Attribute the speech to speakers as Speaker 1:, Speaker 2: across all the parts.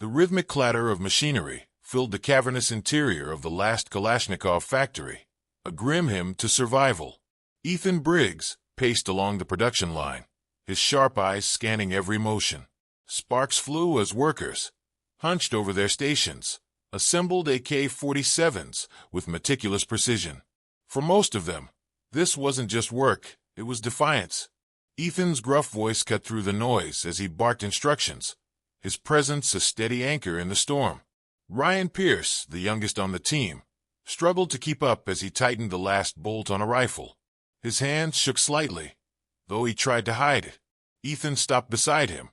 Speaker 1: The rhythmic clatter of machinery filled the cavernous interior of the last Kalashnikov factory, a grim hymn to survival. Ethan Briggs paced along the production line, his sharp eyes scanning every motion. Sparks flew as workers, hunched over their stations, assembled AK-47s with meticulous precision. For most of them, this wasn't just work, it was defiance. Ethan's gruff voice cut through the noise as he barked instructions, his presence a steady anchor in the storm. Ryan Pierce, the youngest on the team, struggled to keep up as he tightened the last bolt on a rifle. His hands shook slightly, though he tried to hide it. Ethan stopped beside him,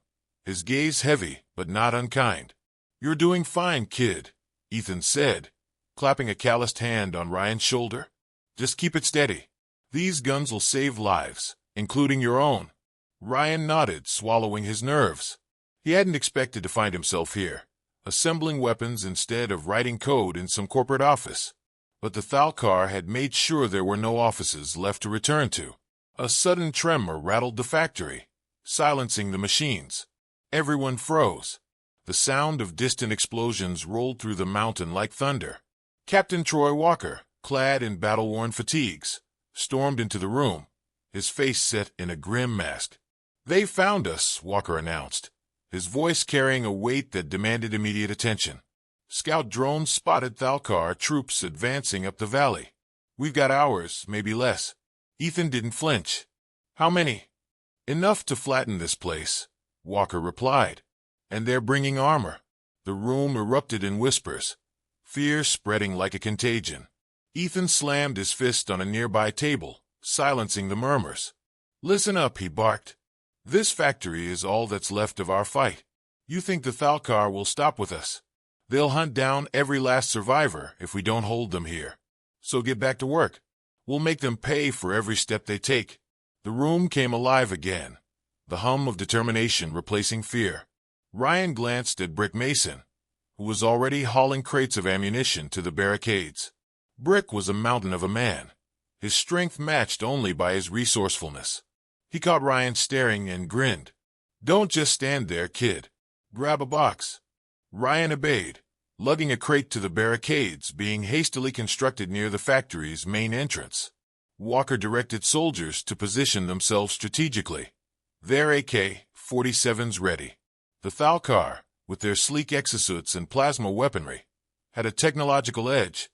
Speaker 1: his gaze heavy but not unkind. "You're doing fine, kid," Ethan said, clapping a calloused hand on Ryan's shoulder. "Just keep it steady. These guns will save lives, including your own." Ryan nodded, swallowing his nerves. He hadn't expected to find himself here, assembling weapons instead of writing code in some corporate office. But the Thalkar had made sure there were no offices left to return to. A sudden tremor rattled the factory, silencing the machines. Everyone froze. The sound of distant explosions rolled through the mountain like thunder. Captain Troy Walker, clad in battle-worn fatigues, stormed into the room, his face set in a grim mask. "They found us," Walker announced, his voice carrying a weight that demanded immediate attention. "Scout drones spotted Thalkar troops advancing up the valley. We've got hours, maybe less." Ethan didn't flinch. "How many?" "Enough to flatten this place," Walker replied. "And they're bringing armor." The room erupted in whispers, fear spreading like a contagion. Ethan slammed his fist on a nearby table, silencing the murmurs. "Listen up," he barked. "This factory is all that's left of our fight. You think the Thalkar will stop with us? They'll hunt down every last survivor if we don't hold them here. So get back to work. We'll make them pay for every step they take." The room came alive again, the hum of determination replacing fear. Ryan glanced at Brick Mason, who was already hauling crates of ammunition to the barricades. Brick was a mountain of a man, his strength matched only by his resourcefulness. He caught Ryan staring and grinned. "Don't just stand there, kid. Grab a box." Ryan obeyed, lugging a crate to the barricades being hastily constructed near the factory's main entrance. Walker directed soldiers to position themselves strategically, their AK-47s ready. The Thalkar, with their sleek exosuits and plasma weaponry, had a technological edge,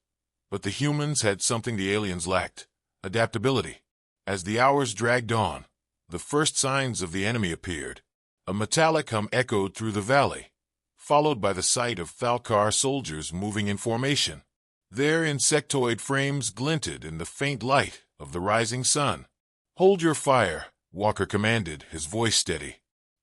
Speaker 1: but the humans had something the aliens lacked: adaptability. As the hours dragged on, the first signs of the enemy appeared. A metallic hum echoed through the valley, followed by the sight of Thalkar soldiers moving in formation. Their insectoid frames glinted in the faint light of the rising sun. "Hold your fire," Walker commanded, his voice steady.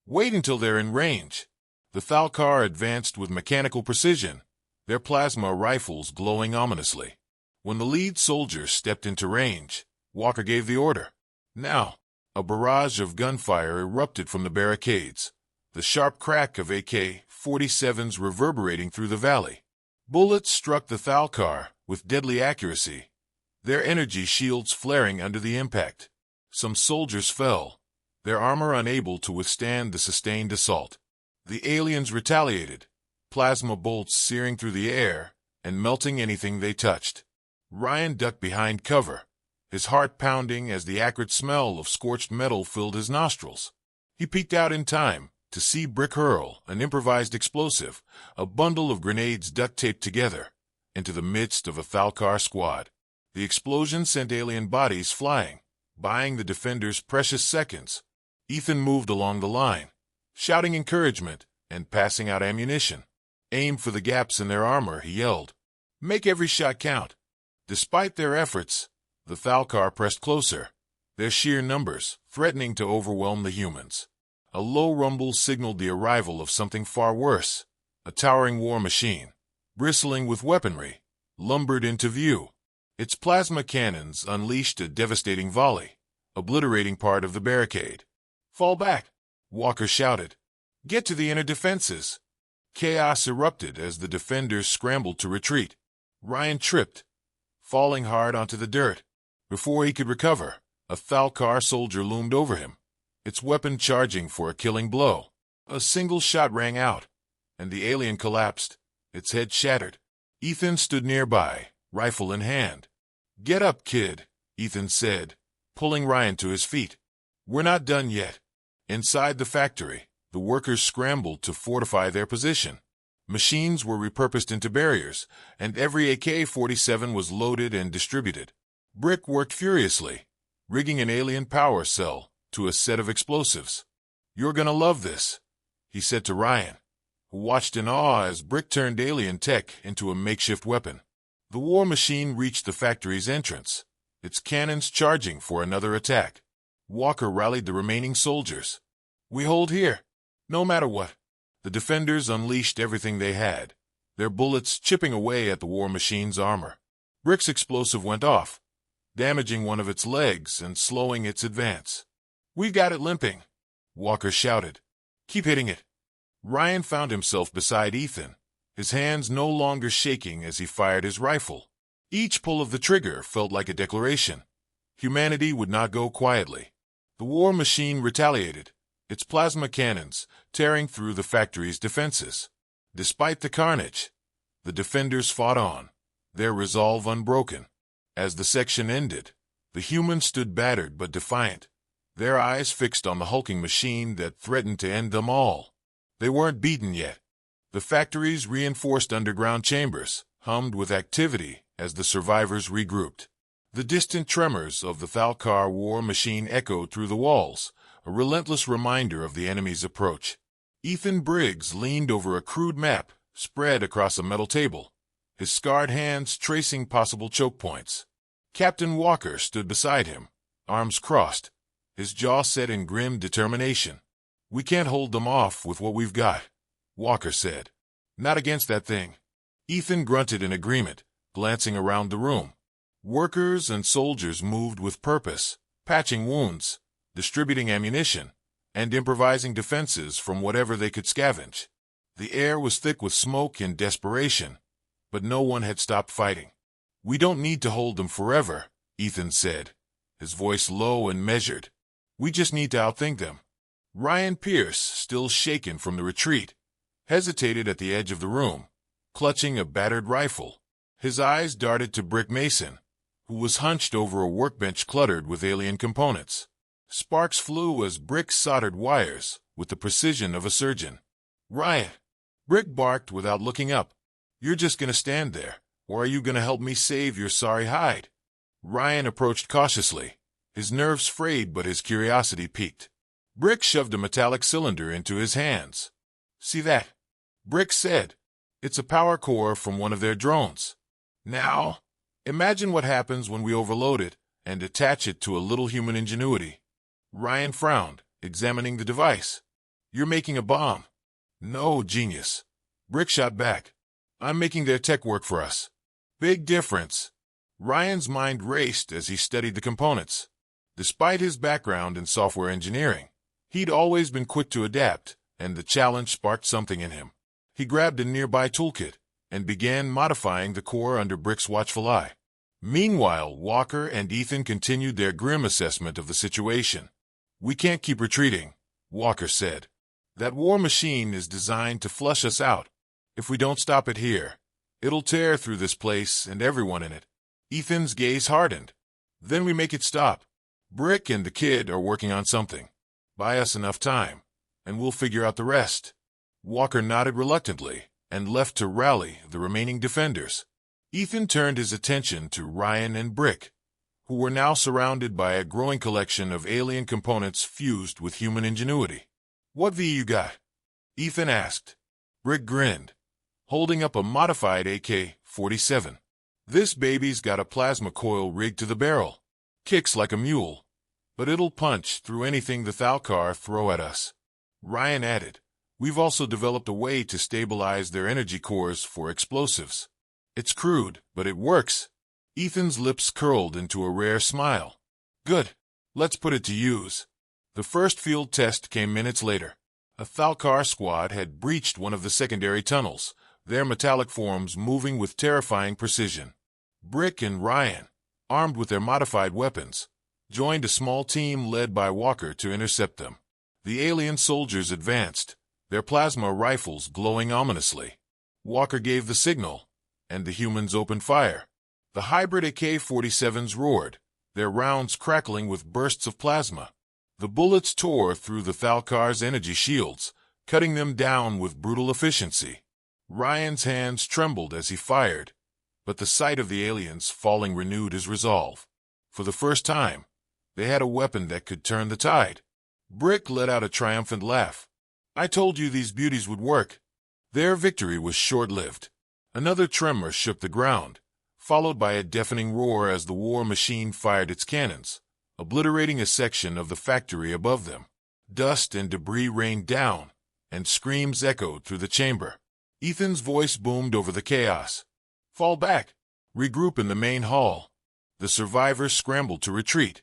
Speaker 1: "Wait until they're in range." The Thalkar advanced with mechanical precision, their plasma rifles glowing ominously. When the lead soldier stepped into range, Walker gave the order. "Now!" A barrage of gunfire erupted from the barricades, the sharp crack of AK-47s reverberating through the valley. Bullets struck the Thalkar with deadly accuracy, their energy shields flaring under the impact. Some soldiers fell, their armor unable to withstand the sustained assault. The aliens retaliated, plasma bolts searing through the air and melting anything they touched. Ryan ducked behind cover, his heart pounding as the acrid smell of scorched metal filled his nostrils. He peeked out in time to see Brick hurl an improvised explosive, a bundle of grenades duct-taped together, into the midst of a Thalkar squad. The explosion sent alien bodies flying, buying the defenders precious seconds. Ethan moved along the line, shouting encouragement and passing out ammunition. "Aim for the gaps in their armor," he yelled. "Make every shot count." Despite their efforts, the Thalkar pressed closer, their sheer numbers threatening to overwhelm the humans. A low rumble signaled the arrival of something far worse. A towering war machine, bristling with weaponry, lumbered into view. Its plasma cannons unleashed a devastating volley, obliterating part of the barricade. "Fall back!" Walker shouted. "Get to the inner defenses!" Chaos erupted as the defenders scrambled to retreat. Ryan tripped, falling hard onto the dirt. Before he could recover, a Thalkar soldier loomed over him, its weapon charging for a killing blow. A single shot rang out, and the alien collapsed, its head shattered. Ethan stood nearby, rifle in hand. "Get up, kid," Ethan said, pulling Ryan to his feet. "We're not done yet." Inside the factory, the workers scrambled to fortify their position. Machines were repurposed into barriers, and every AK-47 was loaded and distributed. Brick worked furiously, rigging an alien power cell to a set of explosives. "You're gonna love this," he said to Ryan, who watched in awe as Brick turned alien tech into a makeshift weapon. The war machine reached the factory's entrance, its cannons charging for another attack. Walker rallied the remaining soldiers. "We hold here, no matter what." The defenders unleashed everything they had, their bullets chipping away at the war machine's armor. Brick's explosive went off, damaging one of its legs and slowing its advance. "We've got it limping," Walker shouted. "Keep hitting it." Ryan found himself beside Ethan, his hands no longer shaking as he fired his rifle. Each pull of the trigger felt like a declaration. Humanity would not go quietly. The war machine retaliated, its plasma cannons tearing through the factory's defenses. Despite the carnage, the defenders fought on, their resolve unbroken. As the section ended, the humans stood battered but defiant, their eyes fixed on the hulking machine that threatened to end them all. They weren't beaten yet. The factory's reinforced underground chambers hummed with activity as the survivors regrouped. The distant tremors of the Thalkar war machine echoed through the walls, a relentless reminder of the enemy's approach. Ethan Briggs leaned over a crude map spread across a metal table, his scarred hands tracing possible choke points. Captain Walker stood beside him, arms crossed, his jaw set in grim determination. "We can't hold them off with what we've got," Walker said. "Not against that thing." Ethan grunted in agreement, glancing around the room. Workers and soldiers moved with purpose, patching wounds, distributing ammunition, and improvising defenses from whatever they could scavenge. The air was thick with smoke and desperation, but no one had stopped fighting. "We don't need to hold them forever," Ethan said, his voice low and measured. "We just need to outthink them." Ryan Pierce, still shaken from the retreat, hesitated at the edge of the room, clutching a battered rifle. His eyes darted to Brick Mason, who was hunched over a workbench cluttered with alien components. Sparks flew as Brick soldered wires with the precision of a surgeon. "Ryan," Brick barked without looking up, "you're just gonna stand there, or are you gonna help me save your sorry hide?" Ryan approached cautiously, his nerves frayed but his curiosity piqued. Brick shoved a metallic cylinder into his hands. "See that?" Brick said. "It's a power core from one of their drones. Now, imagine what happens when we overload it and attach it to a little human ingenuity." Ryan frowned, examining the device. "You're making a bomb." "No, genius," Brick shot back. "I'm making their tech work for us." "Big difference." Ryan's mind raced as he studied the components. Despite his background in software engineering, he'd always been quick to adapt, and the challenge sparked something in him. He grabbed a nearby toolkit and began modifying the core under Brick's watchful eye. Meanwhile, Walker and Ethan continued their grim assessment of the situation. "We can't keep retreating," Walker said. "That war machine is designed to flush us out. If we don't stop it here, it'll tear through this place and everyone in it." Ethan's gaze hardened. "Then we make it stop. Brick and the kid are working on something. Buy us enough time, and we'll figure out the rest." Walker nodded reluctantly and left to rally the remaining defenders. Ethan turned his attention to Ryan and Brick, who were now surrounded by a growing collection of alien components fused with human ingenuity. "What V you got?" Ethan asked. Brick grinned, holding up a modified AK-47. "This baby's got a plasma coil rigged to the barrel. Kicks like a mule, but it'll punch through anything the Thalkar throw at us." Ryan added, "We've also developed a way to stabilize their energy cores for explosives. It's crude, but it works." Ethan's lips curled into a rare smile. "Good. Let's put it to use." The first field test came minutes later. A Thalkar squad had breached one of the secondary tunnels, their metallic forms moving with terrifying precision. Brick and Ryan, armed with their modified weapons, joined a small team led by Walker to intercept them. The alien soldiers advanced, their plasma rifles glowing ominously. Walker gave the signal, and the humans opened fire. The hybrid AK-47s roared, their rounds crackling with bursts of plasma. The bullets tore through the Thalkar's energy shields, cutting them down with brutal efficiency. Ryan's hands trembled as he fired, but the sight of the aliens falling renewed his resolve. For the first time, they had a weapon that could turn the tide. Brick let out a triumphant laugh. "I told you these beauties would work." Their victory was short-lived. Another tremor shook the ground, followed by a deafening roar as the war machine fired its cannons, obliterating a section of the factory above them. Dust and debris rained down, and screams echoed through the chamber. Ethan's voice boomed over the chaos. "Fall back! Regroup in the main hall." The survivors scrambled to retreat,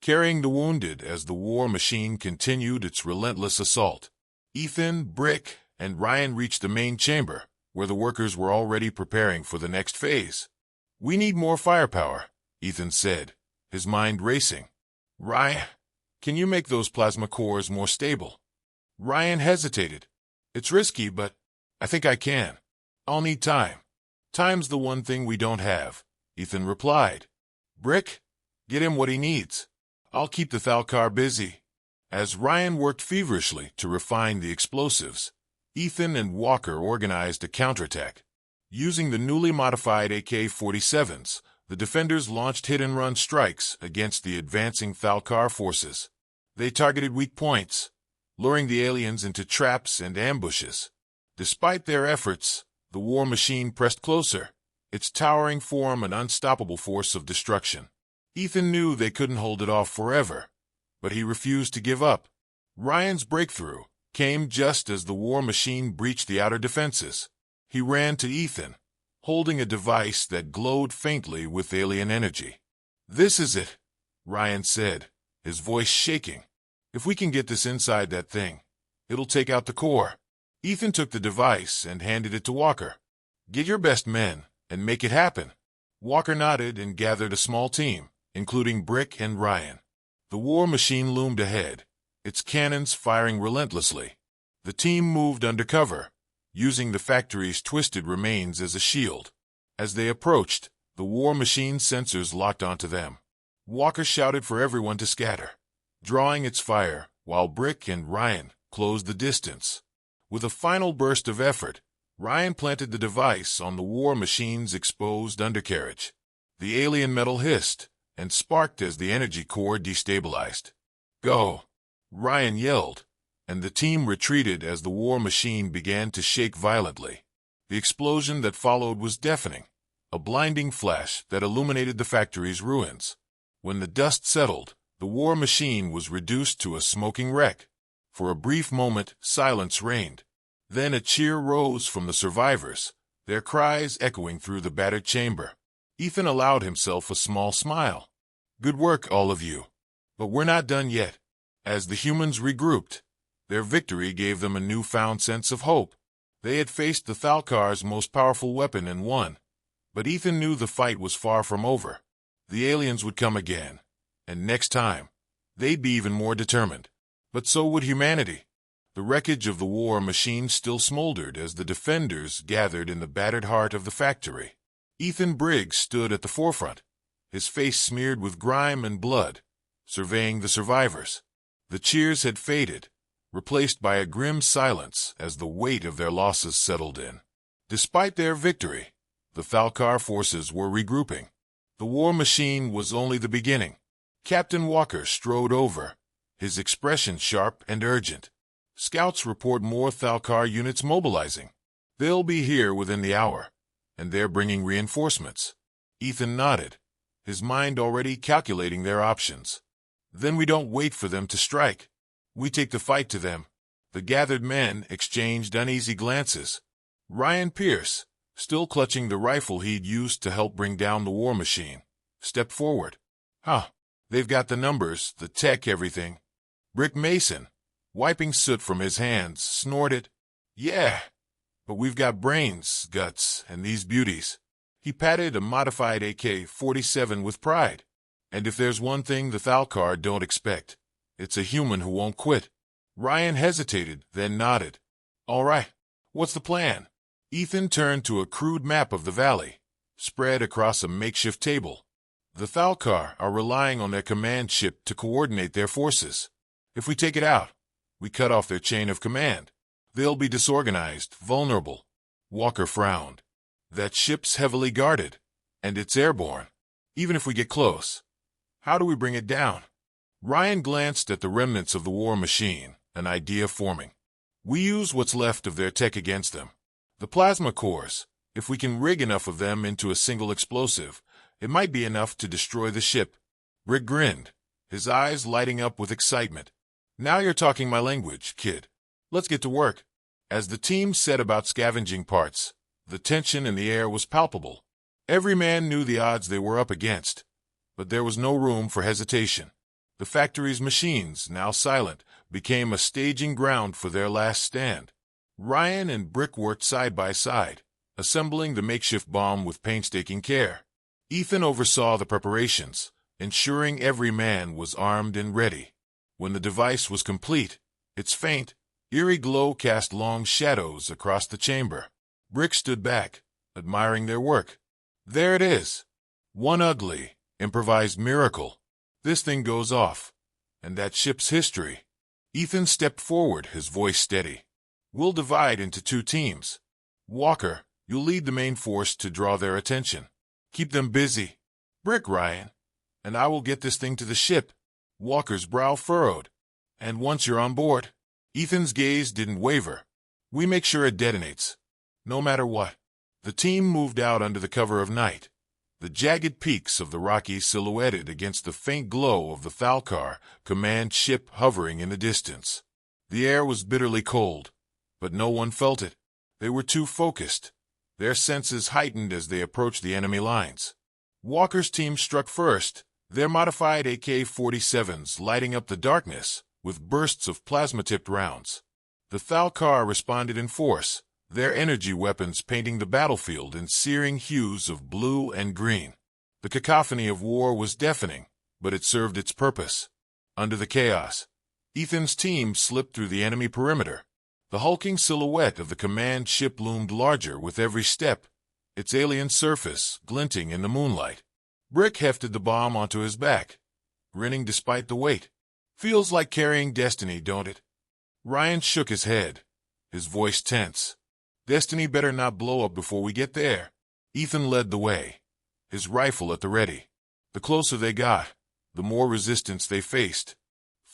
Speaker 1: carrying the wounded as the war machine continued its relentless assault. Ethan, Brick, and Ryan reached the main chamber, where the workers were already preparing for the next phase. "We need more firepower," Ethan said, his mind racing. "Ryan, can you make those plasma cores more stable?" Ryan hesitated. "It's risky, but I think I can. I'll need time." "Time's the one thing we don't have," Ethan replied. "Brick, get him what he needs. I'll keep the Thalkar busy." As Ryan worked feverishly to refine the explosives, Ethan and Walker organized a counterattack. Using the newly modified AK-47s, the defenders launched hit-and-run strikes against the advancing Thalkar forces. They targeted weak points, luring the aliens into traps and ambushes. Despite their efforts, the war machine pressed closer, its towering form an unstoppable force of destruction. Ethan knew they couldn't hold it off forever, but he refused to give up. Ryan's breakthrough came just as the war machine breached the outer defenses. He ran to Ethan, holding a device that glowed faintly with alien energy. "This is it," Ryan said, his voice shaking. "If we can get this inside that thing, it'll take out the core." Ethan took the device and handed it to Walker. "Get your best men and make it happen." Walker nodded and gathered a small team, including Brick and Ryan. The war machine loomed ahead, its cannons firing relentlessly. The team moved undercover, using the factory's twisted remains as a shield. As they approached, the war machine's sensors locked onto them. Walker shouted for everyone to scatter, drawing its fire, while Brick and Ryan closed the distance. With a final burst of effort, Ryan planted the device on the war machine's exposed undercarriage. The alien metal hissed and sparked as the energy core destabilized. "Go!" Ryan yelled, and the team retreated as the war machine began to shake violently. The explosion that followed was deafening, a blinding flash that illuminated the factory's ruins. When the dust settled, the war machine was reduced to a smoking wreck. For a brief moment, silence reigned. Then a cheer rose from the survivors, their cries echoing through the battered chamber. Ethan allowed himself a small smile. "Good work, all of you. But we're not done yet." As the humans regrouped, their victory gave them a newfound sense of hope. They had faced the Thalkar's most powerful weapon and won. But Ethan knew the fight was far from over. The aliens would come again, and next time, they'd be even more determined. But so would humanity. The wreckage of the war machine still smoldered as the defenders gathered in the battered heart of the factory. Ethan Briggs stood at the forefront, his face smeared with grime and blood, surveying the survivors. The cheers had faded, replaced by a grim silence as the weight of their losses settled in. Despite their victory, the Thalkar forces were regrouping. The war machine was only the beginning. Captain Walker strode over, his expression sharp and urgent. "Scouts report more Thalkar units mobilizing. They'll be here within the hour, and they're bringing reinforcements." Ethan nodded, his mind already calculating their options. "Then we don't wait for them to strike. We take the fight to them." The gathered men exchanged uneasy glances. Ryan Pierce, still clutching the rifle he'd used to help bring down the war machine, stepped forward. They've got the numbers, the tech, everything." Brick Mason, wiping soot from his hands, snorted. "Yeah, but we've got brains, guts, and these beauties." He patted a modified AK-47 with pride. "And if there's one thing the Thalkar don't expect, it's a human who won't quit." Ryan hesitated, then nodded. All right, what's the plan? Ethan turned to a crude map of the valley, spread across a makeshift table. The Thalkar are relying on their command ship to coordinate their forces. If we take it out, we cut off their chain of command. They'll be disorganized, vulnerable. Walker frowned. That ship's heavily guarded, and it's airborne. Even if we get close, how do we bring it down? Ryan glanced at the remnants of the war machine, an idea forming. We use what's left of their tech against them. The plasma cores, if we can rig enough of them into a single explosive, it might be enough to destroy the ship. Rick grinned, his eyes lighting up with excitement. Now you're talking my language, kid. Let's get to work. As the team set about scavenging parts, the tension in the air was palpable. Every man knew the odds they were up against, but there was no room for hesitation. The factory's machines, now silent, became a staging ground for their last stand. Ryan and Brick worked side by side, assembling the makeshift bomb with painstaking care. Ethan oversaw the preparations, ensuring every man was armed and ready. When the device was complete, its faint, eerie glow cast long shadows across the chamber. Brick stood back, admiring their work. There it is. One ugly, improvised miracle. This thing goes off. And that ship's history. Ethan stepped forward, his voice steady. We'll divide into 2 teams. Walker, you'll lead the main force to draw their attention. Keep them busy. Brick, Ryan. And I will get this thing to the ship. Walker's brow furrowed. And once you're on board, Ethan's gaze didn't waver. We make sure it detonates. No matter what. The team moved out under the cover of night. The jagged peaks of the Rockies silhouetted against the faint glow of the Thalkar command ship hovering in the distance. The air was bitterly cold, but no one felt it. They were too focused, their senses heightened as they approached the enemy lines. Walker's team struck first, their modified AK47s lighting up the darkness with bursts of plasma-tipped rounds. The Thalkar responded in force, their energy weapons painting the battlefield in searing hues of blue and green. The cacophony of war was deafening, but it served its purpose. Under the chaos, Ethan's team slipped through the enemy perimeter. The hulking silhouette of the command ship loomed larger with every step, its alien surface glinting in the moonlight. Brick hefted the bomb onto his back, grinning despite the weight. Feels like carrying destiny, don't it? Ryan shook his head, his voice tense. Destiny better not blow up before we get there. Ethan led the way, his rifle at the ready. The closer they got, the more resistance they faced.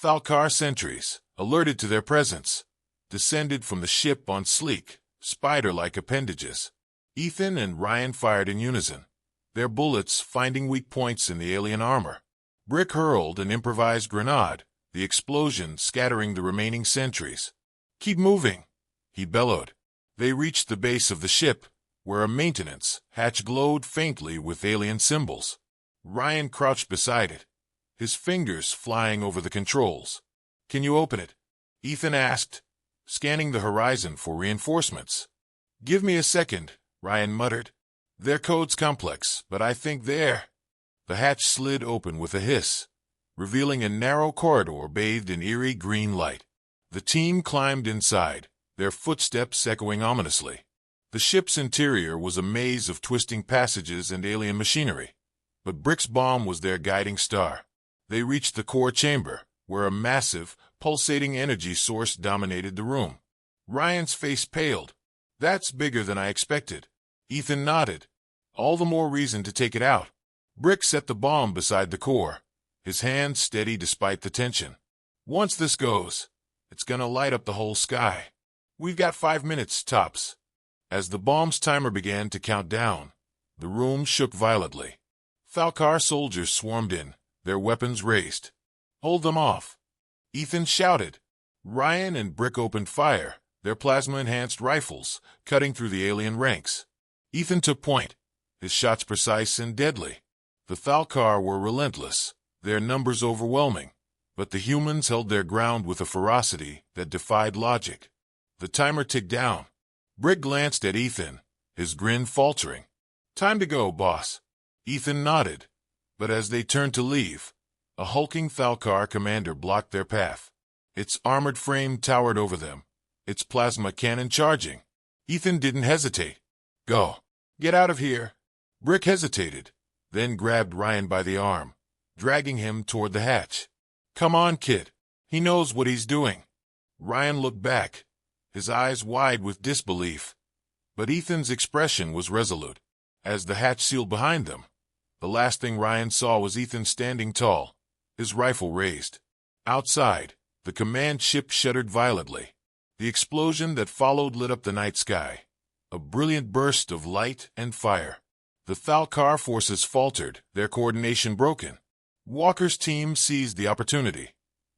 Speaker 1: Thalkar sentries, alerted to their presence, descended from the ship on sleek, spider-like appendages. Ethan and Ryan fired in unison, their bullets finding weak points in the alien armor. Brick hurled an improvised grenade, the explosion scattering the remaining sentries. Keep moving, he bellowed. They reached the base of the ship, where a maintenance hatch glowed faintly with alien symbols. Ryan crouched beside it, his fingers flying over the controls. Can you open it? Ethan asked, scanning the horizon for reinforcements. Give me a second, Ryan muttered. Their code's complex, but I think they're... The hatch slid open with a hiss, revealing a narrow corridor bathed in eerie green light. The team climbed inside, their footsteps echoing ominously. The ship's interior was a maze of twisting passages and alien machinery, but Brick's bomb was their guiding star. They reached the core chamber, where a massive, pulsating energy source dominated the room. Ryan's face paled. That's bigger than I expected. Ethan nodded. All the more reason to take it out. Brick set the bomb beside the core, his hand steady despite the tension. Once this goes, it's gonna light up the whole sky. We've got 5 minutes, tops. As the bomb's timer began to count down, the room shook violently. Thalkar soldiers swarmed in, their weapons raised. Hold them off, Ethan shouted. Ryan and Brick opened fire, their plasma-enhanced rifles cutting through the alien ranks. Ethan took point, his shots precise and deadly. The Thalkar were relentless, their numbers overwhelming, but the humans held their ground with a ferocity that defied logic. The timer ticked down. Brick glanced at Ethan, his grin faltering. Time to go, boss. Ethan nodded, but as they turned to leave, a hulking Thalkar commander blocked their path. Its armored frame towered over them, its plasma cannon charging. Ethan didn't hesitate. Go. Get out of here. Brick hesitated, then grabbed Ryan by the arm, dragging him toward the hatch. Come on, kid. He knows what he's doing. Ryan looked back, his eyes wide with disbelief. But Ethan's expression was resolute. As the hatch sealed behind them, the last thing Ryan saw was Ethan standing tall, his rifle raised. Outside, the command ship shuddered violently. The explosion that followed lit up the night sky, a brilliant burst of light and fire. The Thalkar forces faltered, their coordination broken. Walker's team seized the opportunity,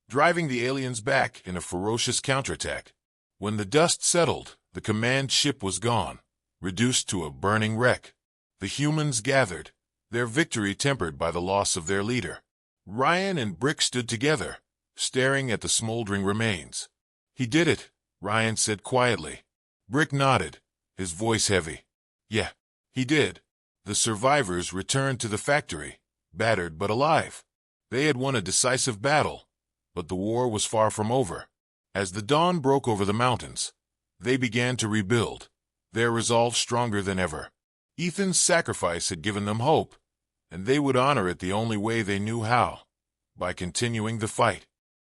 Speaker 1: driving the aliens back in a ferocious counterattack. When the dust settled, the command ship was gone, reduced to a burning wreck. The humans gathered, their victory tempered by the loss of their leader. Ryan and Brick stood together, staring at the smoldering remains. He did it, Ryan said quietly. Brick nodded, his voice heavy. Yeah, he did. The survivors returned to the factory, battered but alive. They had won a decisive battle, but the war was far from over. As the dawn broke over the mountains, they began to rebuild, their resolve stronger than ever. Ethan's sacrifice had given them hope, and they would honor it the only way they knew how, by continuing the fight.